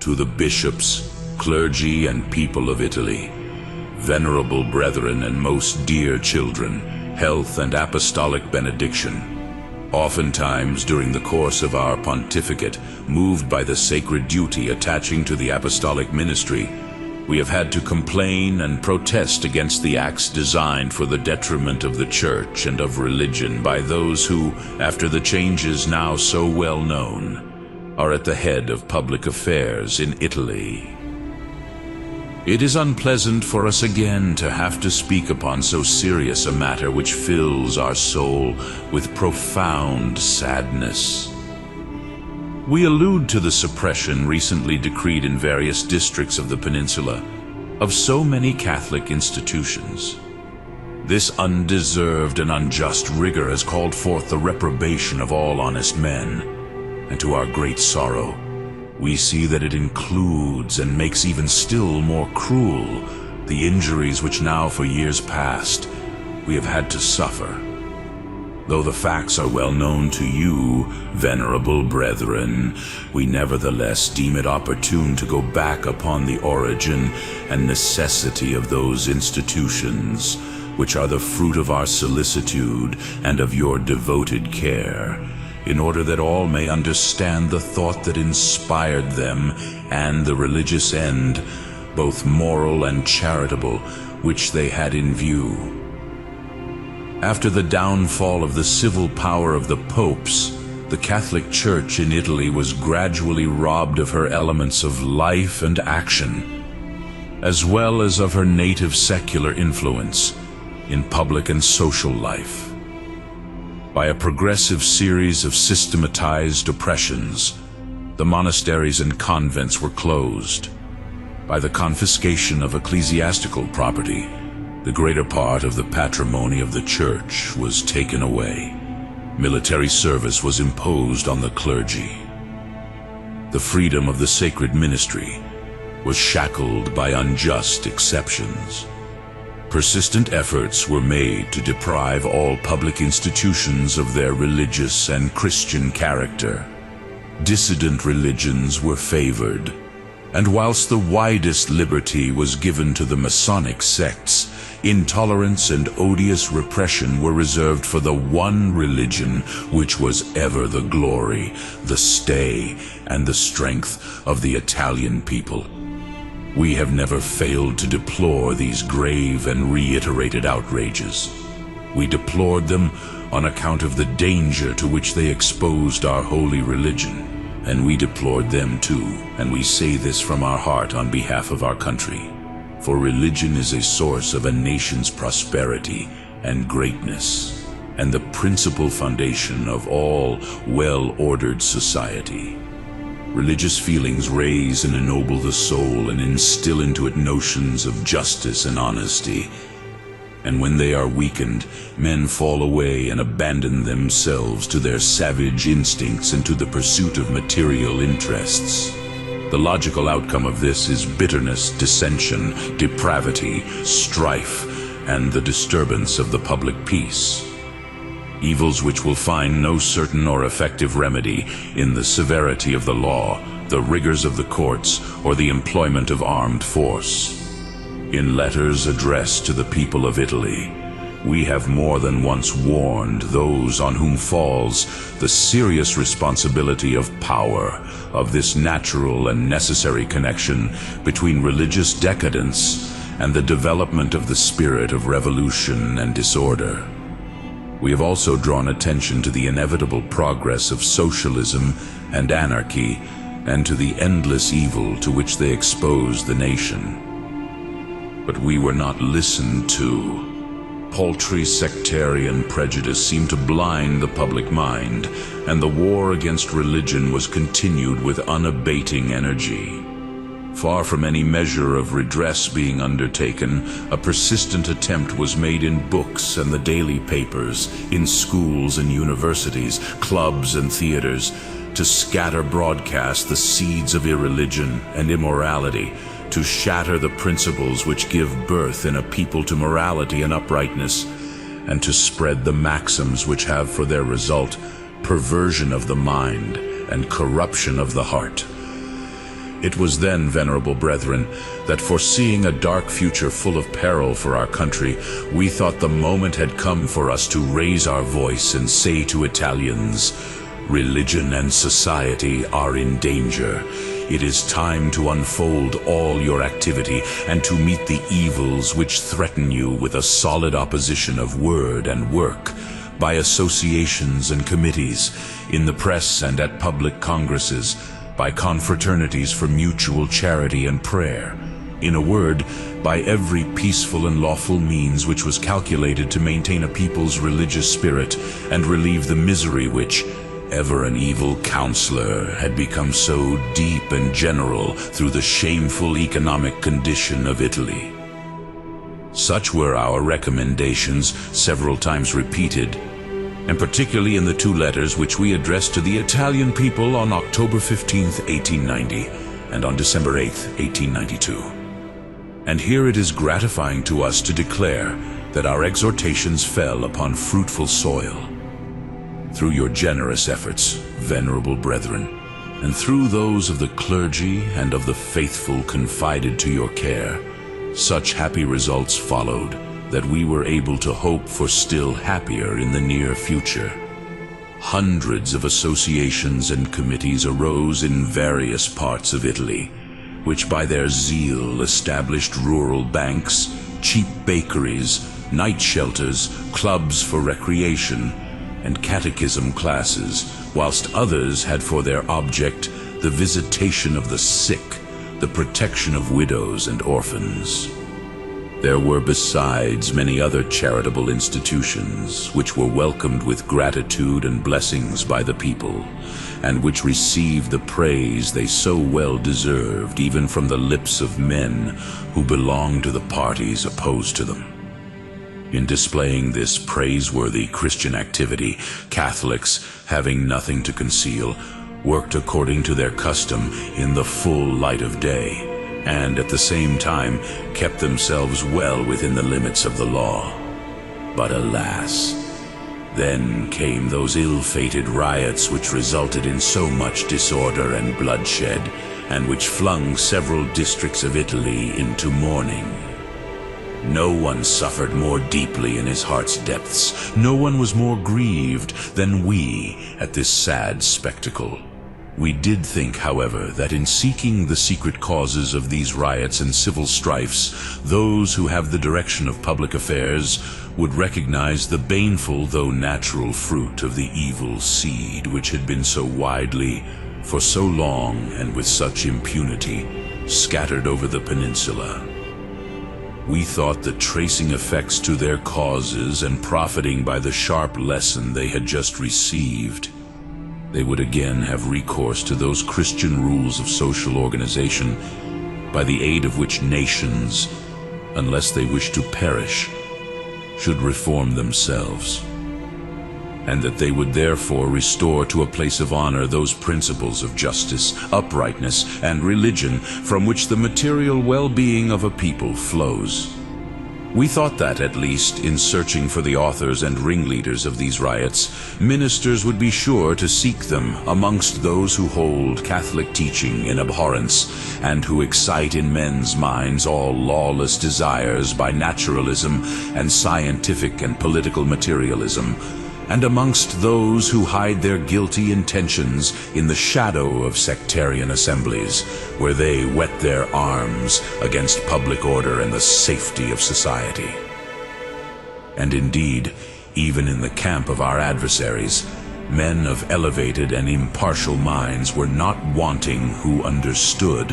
To the bishops, clergy, and people of Italy, venerable brethren and most dear children, health and apostolic benediction. Oftentimes during the course of our pontificate, moved by the sacred duty attaching to the apostolic ministry, we have had to complain and protest against the acts designed for the detriment of the Church and of religion by those who, after the changes now so well known, are at the head of public affairs in Italy. It is unpleasant for us again to have to speak upon so serious a matter which fills our soul with profound sadness. We allude to the suppression recently decreed in various districts of the peninsula of so many Catholic institutions. This undeserved and unjust rigor has called forth the reprobation of all honest men, and to our great sorrow, we see that it includes and makes even still more cruel the injuries which now for years past we have had to suffer. Though the facts are well known to you, venerable brethren, we nevertheless deem it opportune to go back upon the origin and necessity of those institutions, which are the fruit of our solicitude and of your devoted care, in order that all may understand the thought that inspired them and the religious end, both moral and charitable, which they had in view. After the downfall of the civil power of the popes, the Catholic Church in Italy was gradually robbed of her elements of life and action, as well as of her native secular influence in public and social life. By a progressive series of systematized oppressions, the monasteries and convents were closed. By the confiscation of ecclesiastical property, the greater part of the patrimony of the Church was taken away. Military service was imposed on the clergy. The freedom of the sacred ministry was shackled by unjust exceptions. Persistent efforts were made to deprive all public institutions of their religious and Christian character. Dissident religions were favored, and whilst the widest liberty was given to the Masonic sects, intolerance and odious repression were reserved for the one religion which was ever the glory, the stay, and the strength of the Italian people. We have never failed to deplore these grave and reiterated outrages. We deplored them on account of the danger to which they exposed our holy religion, and we deplored them too, and we say this from our heart on behalf of our country. For religion is a source of a nation's prosperity and greatness, and the principal foundation of all well-ordered society. Religious feelings raise and ennoble the soul and instill into it notions of justice and honesty. And when they are weakened, men fall away and abandon themselves to their savage instincts and to the pursuit of material interests. The logical outcome of this is bitterness, dissension, depravity, strife, and the disturbance of the public peace. Evils which will find no certain or effective remedy in the severity of the law, the rigors of the courts, or the employment of armed force. In letters addressed to the people of Italy, we have more than once warned those on whom falls the serious responsibility of power, of this natural and necessary connection between religious decadence and the development of the spirit of revolution and disorder. We have also drawn attention to the inevitable progress of socialism and anarchy, and to the endless evil to which they expose the nation. But we were not listened to. Paltry sectarian prejudice seemed to blind the public mind, and the war against religion was continued with unabating energy. Far from any measure of redress being undertaken, a persistent attempt was made in books and the daily papers, in schools and universities, clubs and theaters, to scatter broadcast the seeds of irreligion and immorality, to shatter the principles which give birth in a people to morality and uprightness, and to spread the maxims which have for their result perversion of the mind and corruption of the heart. It was then, venerable brethren, that foreseeing a dark future full of peril for our country, we thought the moment had come for us to raise our voice and say to Italians, "Religion and society are in danger. It is time to unfold all your activity and to meet the evils which threaten you with a solid opposition of word and work, by associations and committees, in the press and at public congresses, by confraternities for mutual charity and prayer. In a word, by every peaceful and lawful means which was calculated to maintain a people's religious spirit and relieve the misery which, ever an evil counselor, had become so deep and general through the shameful economic condition of Italy." Such were our recommendations, several times repeated, and particularly in the two letters which we addressed to the Italian people on October 15th, 1890, and on December 8th, 1892. And here it is gratifying to us to declare that our exhortations fell upon fruitful soil. Through your generous efforts, venerable brethren, and through those of the clergy and of the faithful confided to your care, such happy results followed that we were able to hope for still happier in the near future. Hundreds of associations and committees arose in various parts of Italy, which by their zeal established rural banks, cheap bakeries, night shelters, clubs for recreation, and catechism classes, whilst others had for their object the visitation of the sick, the protection of widows and orphans. There were besides many other charitable institutions which were welcomed with gratitude and blessings by the people, and which received the praise they so well deserved even from the lips of men who belonged to the parties opposed to them. In displaying this praiseworthy Christian activity, Catholics, having nothing to conceal, worked according to their custom in the full light of day, and at the same time kept themselves well within the limits of the law. But alas, then came those ill-fated riots which resulted in so much disorder and bloodshed, and which flung several districts of Italy into mourning. No one suffered more deeply in his heart's depths, no one was more grieved than we at this sad spectacle. We did think, however, that in seeking the secret causes of these riots and civil strifes, those who have the direction of public affairs would recognize the baneful though natural fruit of the evil seed which had been so widely, for so long, and with such impunity, scattered over the peninsula. We thought that tracing effects to their causes and profiting by the sharp lesson they had just received, they would again have recourse to those Christian rules of social organization by the aid of which nations, unless they wish to perish, should reform themselves, and that they would therefore restore to a place of honor those principles of justice, uprightness, and religion from which the material well-being of a people flows. We thought that, at least, in searching for the authors and ringleaders of these riots, ministers would be sure to seek them amongst those who hold Catholic teaching in abhorrence, and who excite in men's minds all lawless desires by naturalism and scientific and political materialism, and amongst those who hide their guilty intentions in the shadow of sectarian assemblies, where they whet their arms against public order and the safety of society. And indeed, even in the camp of our adversaries, men of elevated and impartial minds were not wanting who understood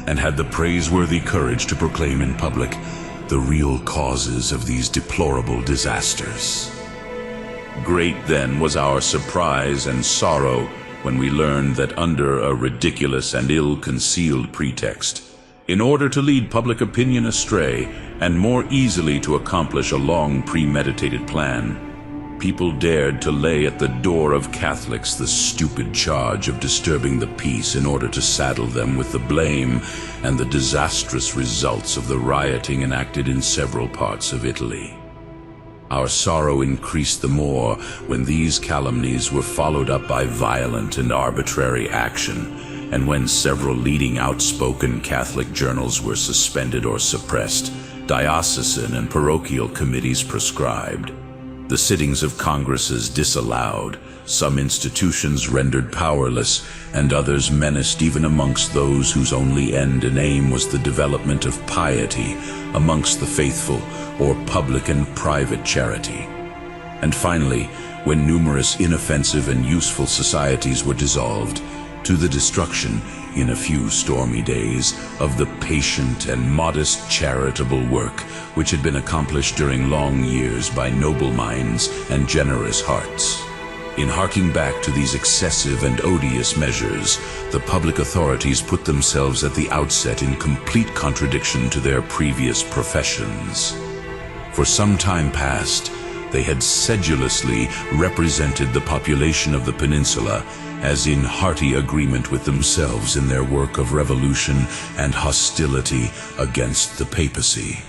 and had the praiseworthy courage to proclaim in public the real causes of these deplorable disasters. Great then was our surprise and sorrow when we learned that under a ridiculous and ill-concealed pretext, in order to lead public opinion astray and more easily to accomplish a long premeditated plan, people dared to lay at the door of Catholics the stupid charge of disturbing the peace in order to saddle them with the blame and the disastrous results of the rioting enacted in several parts of Italy. Our sorrow increased the more when these calumnies were followed up by violent and arbitrary action, and when several leading outspoken Catholic journals were suspended or suppressed, diocesan and parochial committees proscribed, the sittings of congresses disallowed, some institutions rendered powerless, and others menaced even amongst those whose only end and aim was the development of piety amongst the faithful, or public and private charity. And finally, when numerous inoffensive and useful societies were dissolved, to the destruction, in a few stormy days, of the patient and modest charitable work which had been accomplished during long years by noble minds and generous hearts. In harking back to these excessive and odious measures, the public authorities put themselves at the outset in complete contradiction to their previous professions. For some time past, they had sedulously represented the population of the peninsula as in hearty agreement with themselves in their work of revolution and hostility against the papacy.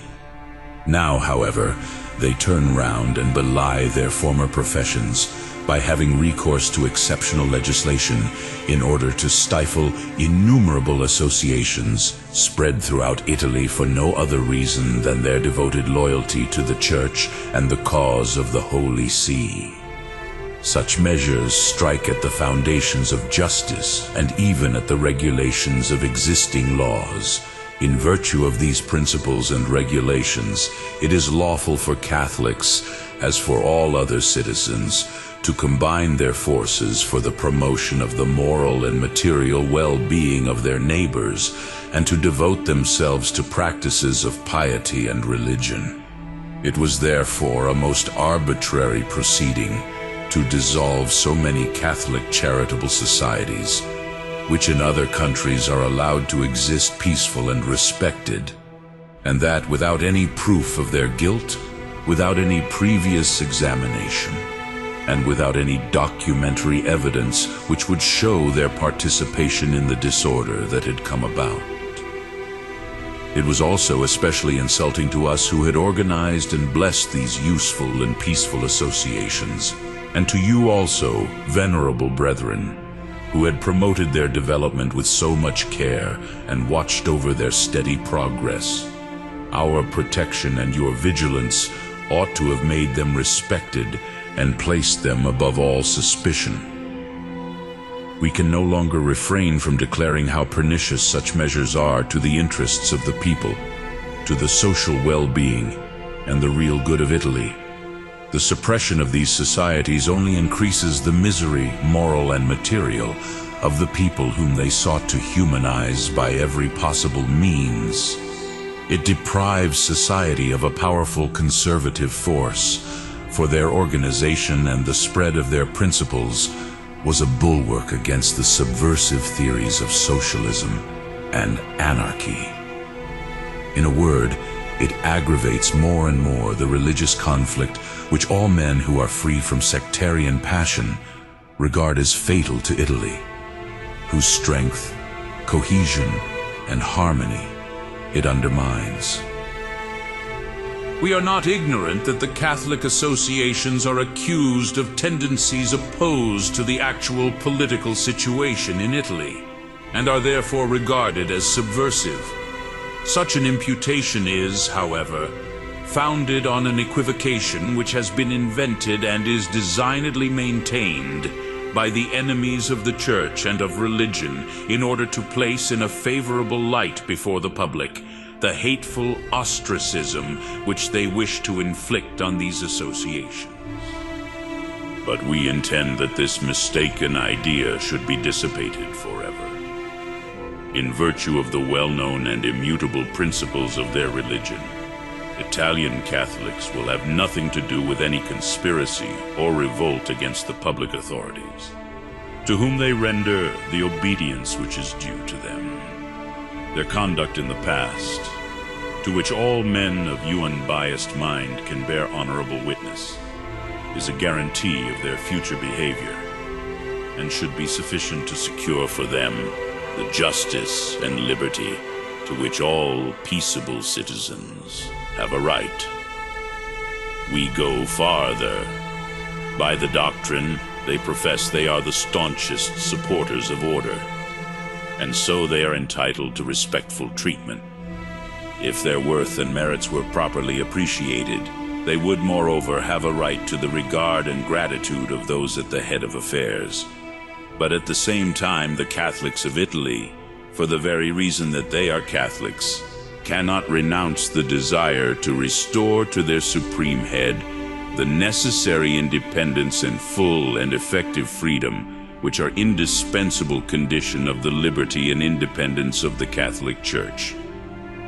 Now, however, they turn round and belie their former professions by having recourse to exceptional legislation in order to stifle innumerable associations spread throughout Italy for no other reason than their devoted loyalty to the Church and the cause of the Holy See. Such measures strike at the foundations of justice and even at the regulations of existing laws. In virtue of these principles and regulations, it is lawful for Catholics, as for all other citizens, to combine their forces for the promotion of the moral and material well-being of their neighbors, and to devote themselves to practices of piety and religion. It was therefore a most arbitrary proceeding to dissolve so many Catholic charitable societies, which in other countries are allowed to exist peaceful and respected, and that without any proof of their guilt, without any previous examination, and without any documentary evidence which would show their participation in the disorder that had come about. It was also especially insulting to us who had organized and blessed these useful and peaceful associations, and to you also, venerable brethren, who had promoted their development with so much care and watched over their steady progress. Our protection and your vigilance ought to have made them respected and placed them above all suspicion. We can no longer refrain from declaring how pernicious such measures are to the interests of the people, to the social well-being, and the real good of Italy. The suppression of these societies only increases the misery, moral and material, of the people whom they sought to humanize by every possible means. It deprives society of a powerful conservative force, for their organization and the spread of their principles was a bulwark against the subversive theories of socialism and anarchy. In a word, it aggravates more and more the religious conflict which all men who are free from sectarian passion regard as fatal to Italy, whose strength, cohesion, and harmony it undermines. We are not ignorant that the Catholic associations are accused of tendencies opposed to the actual political situation in Italy, and are therefore regarded as subversive. Such an imputation is, however, founded on an equivocation which has been invented and is designedly maintained by the enemies of the Church and of religion in order to place in a favorable light before the public the hateful ostracism which they wish to inflict on these associations. But we intend that this mistaken idea should be dissipated forever. In virtue of the well-known and immutable principles of their religion, Italian Catholics will have nothing to do with any conspiracy or revolt against the public authorities, to whom they render the obedience which is due to them. Their conduct in the past, to which all men of unbiased mind can bear honorable witness, is a guarantee of their future behavior, and should be sufficient to secure for them the justice and liberty to which all peaceable citizens have a right. We go farther. By the doctrine they profess, they are the staunchest supporters of order. and so they are entitled to respectful treatment. If their worth and merits were properly appreciated, they would moreover have a right to the regard and gratitude of those at the head of affairs. But at the same time, the Catholics of Italy, for the very reason that they are Catholics, cannot renounce the desire to restore to their supreme head the necessary independence and full and effective freedom which are indispensable condition of the liberty and independence of the Catholic Church.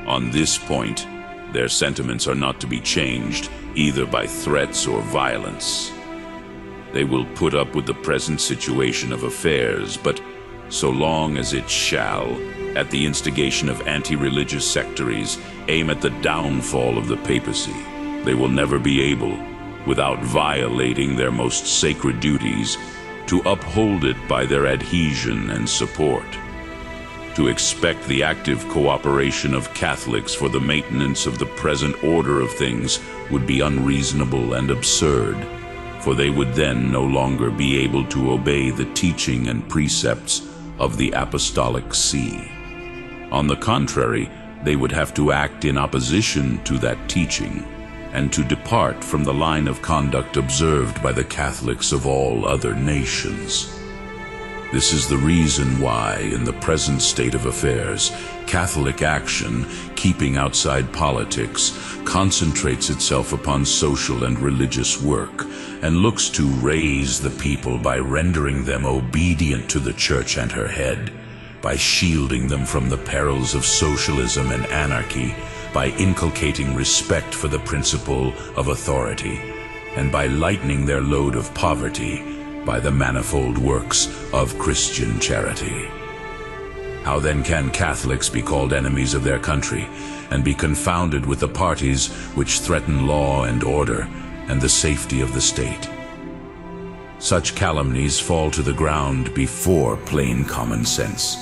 On this point, their sentiments are not to be changed either by threats or violence. They will put up with the present situation of affairs, but so long as it shall, at the instigation of anti-religious sectaries, aim at the downfall of the papacy, they will never be able, without violating their most sacred duties, to uphold it by their adhesion and support. To expect the active cooperation of Catholics for the maintenance of the present order of things would be unreasonable and absurd, for they would then no longer be able to obey the teaching and precepts of the Apostolic See. On the contrary, they would have to act in opposition to that teaching, and to depart from the line of conduct observed by the Catholics of all other nations. This is the reason why, in the present state of affairs, Catholic action, keeping outside politics, concentrates itself upon social and religious work, and looks to raise the people by rendering them obedient to the Church and her head, by shielding them from the perils of socialism and anarchy, by inculcating respect for the principle of authority, and by lightening their load of poverty by the manifold works of Christian charity. How then can Catholics be called enemies of their country, and be confounded with the parties which threaten law and order and the safety of the state? Such calumnies fall to the ground before plain common sense.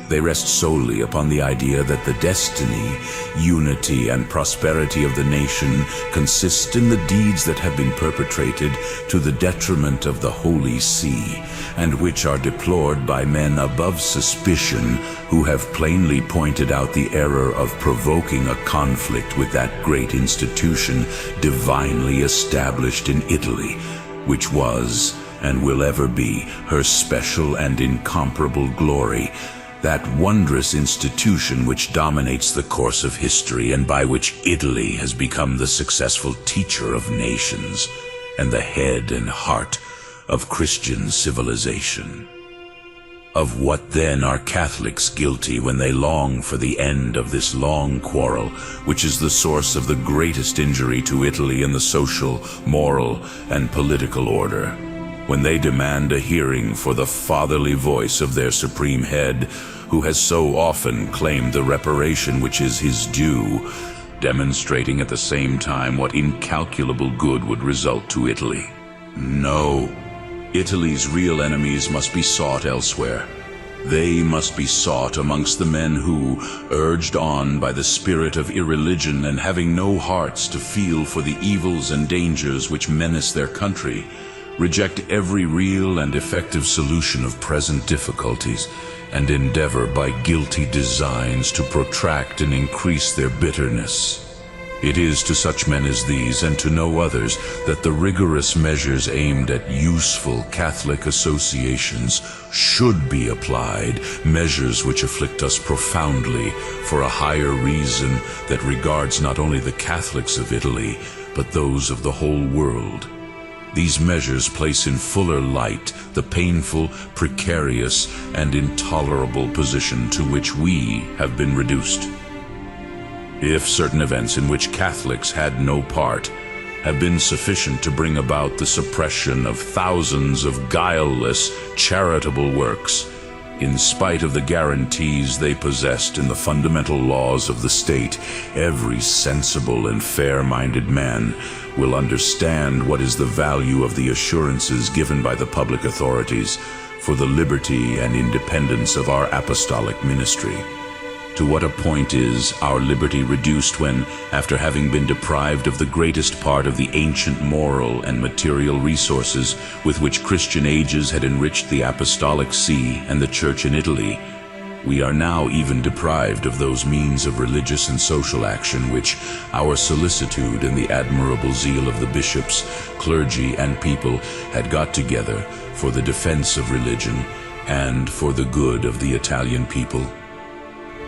They rest solely upon the idea that the destiny, unity, and prosperity of the nation consist in the deeds that have been perpetrated to the detriment of the Holy See, and which are deplored by men above suspicion, who have plainly pointed out the error of provoking a conflict with that great institution divinely established in Italy, which was, and will ever be, her special and incomparable glory, that wondrous institution which dominates the course of history and by which Italy has become the successful teacher of nations and the head and heart of Christian civilization. Of what then are Catholics guilty when they long for the end of this long quarrel, which is the source of the greatest injury to Italy in the social, moral, and political order? When they demand a hearing for the fatherly voice of their supreme head, who has so often claimed the reparation which is his due, demonstrating at the same time what incalculable good would result to Italy. No, Italy's real enemies must be sought elsewhere. They must be sought amongst the men who, urged on by the spirit of irreligion and having no hearts to feel for the evils and dangers which menace their country, reject every real and effective solution of present difficulties, and endeavor by guilty designs to protract and increase their bitterness. It is to such men as these, and to no others, that the rigorous measures aimed at useful Catholic associations should be applied, measures which afflict us profoundly for a higher reason that regards not only the Catholics of Italy, but those of the whole world. These measures place in fuller light the painful, precarious, and intolerable position to which we have been reduced. If certain events in which Catholics had no part have been sufficient to bring about the suppression of thousands of guileless, charitable works, in spite of the guarantees they possessed in the fundamental laws of the state, every sensible and fair-minded man will understand what is the value of the assurances given by the public authorities for the liberty and independence of our apostolic ministry. To what a point is our liberty reduced when, after having been deprived of the greatest part of the ancient moral and material resources with which Christian ages had enriched the Apostolic See and the Church in Italy, We are now even deprived of those means of religious and social action which our solicitude and the admirable zeal of the bishops, clergy, and people had got together for the defense of religion and for the good of the Italian people.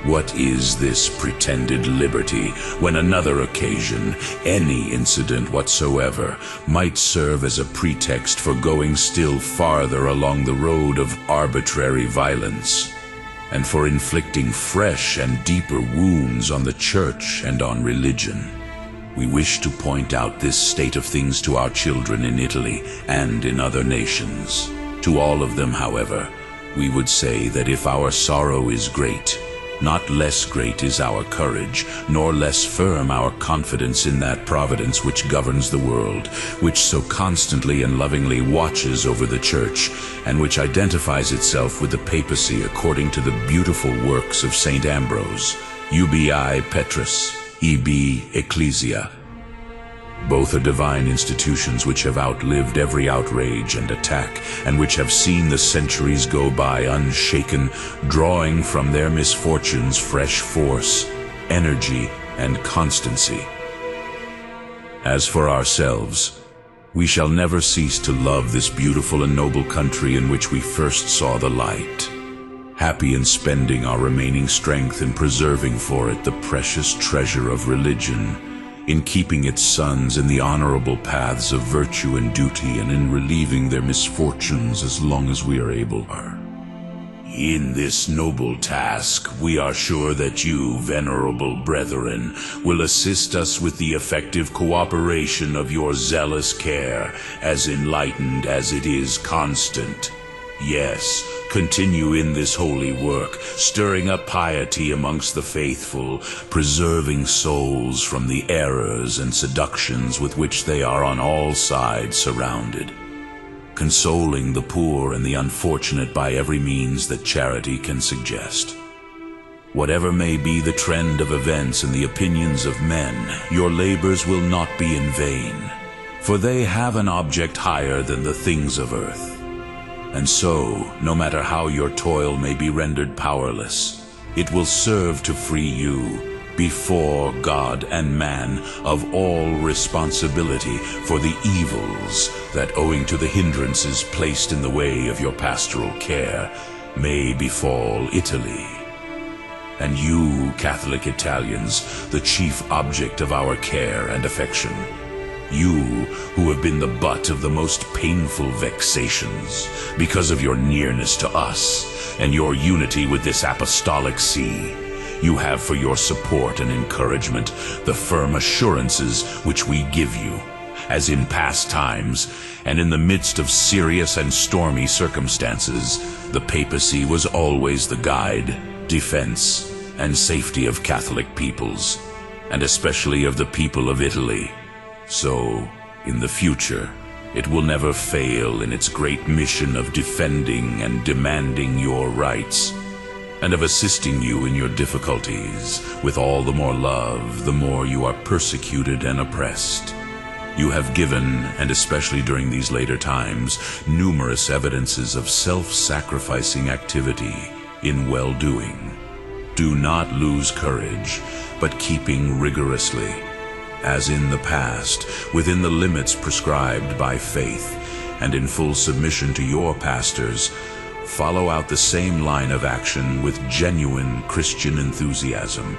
What is this pretended liberty when another occasion, any incident whatsoever, might serve as a pretext for going still farther along the road of arbitrary violence, and for inflicting fresh and deeper wounds on the Church and on religion? We wish to point out this state of things to our children in Italy and in other nations. To all of them, however, we would say that if our sorrow is great, not less great is our courage, nor less firm our confidence in that providence which governs the world, which so constantly and lovingly watches over the Church, and which identifies itself with the papacy according to the beautiful works of St. Ambrose, Ubi Petrus, Ibi Ecclesia. Both are divine institutions which have outlived every outrage and attack, and which have seen the centuries go by unshaken, drawing from their misfortunes fresh force, energy, and constancy. As for ourselves, we shall never cease to love this beautiful and noble country in which we first saw the light, happy in spending our remaining strength in preserving for it the precious treasure of religion, in keeping its sons in the honorable paths of virtue and duty, and in relieving their misfortunes as long as we are able. In this noble task, we are sure that you, venerable brethren, will assist us with the effective cooperation of your zealous care, as enlightened as it is constant. Yes, continue in this holy work, stirring up piety amongst the faithful, preserving souls from the errors and seductions with which they are on all sides surrounded, consoling the poor and the unfortunate by every means that charity can suggest. Whatever may be the trend of events and the opinions of men, your labors will not be in vain, for they have an object higher than the things of earth. And so, no matter how your toil may be rendered powerless, it will serve to free you, before God and man, of all responsibility for the evils that, owing to the hindrances placed in the way of your pastoral care, may befall Italy. And you, Catholic Italians, the chief object of our care and affection, you who have been the butt of the most painful vexations because of your nearness to us and your unity with this apostolic see, you have for your support and encouragement the firm assurances which we give you, as in past times, and in the midst of serious and stormy circumstances, the papacy was always the guide, defense, and safety of Catholic peoples, and especially of the people of Italy. So, in the future, it will never fail in its great mission of defending and demanding your rights, and of assisting you in your difficulties, with all the more love, the more you are persecuted and oppressed. You have given, and especially during these later times, numerous evidences of self-sacrificing activity in well-doing. Do not lose courage, but keeping rigorously, as in the past, within the limits prescribed by faith, and in full submission to your pastors, follow out the same line of action with genuine Christian enthusiasm.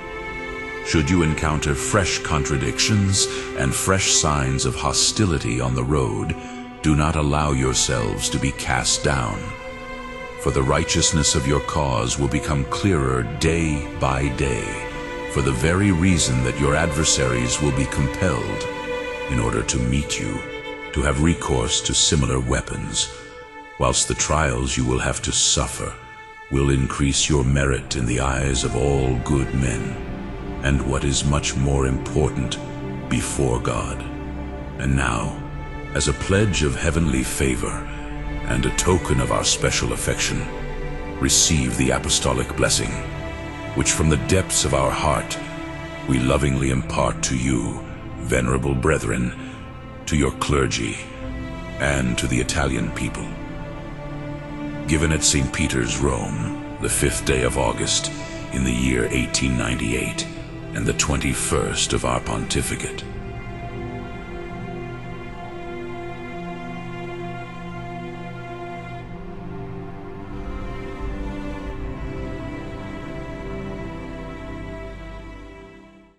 Should you encounter fresh contradictions and fresh signs of hostility on the road, do not allow yourselves to be cast down, for the righteousness of your cause will become clearer day by day, for the very reason that your adversaries will be compelled, in order to meet you, to have recourse to similar weapons, whilst the trials you will have to suffer will increase your merit in the eyes of all good men, and what is much more important, before God. And now, as a pledge of heavenly favor and a token of our special affection, receive the apostolic blessing, which from the depths of our heart we lovingly impart to you, venerable brethren, to your clergy, and to the Italian people. Given at St. Peter's, Rome, the 5th day of August, in the year 1898, and the 21st of our pontificate.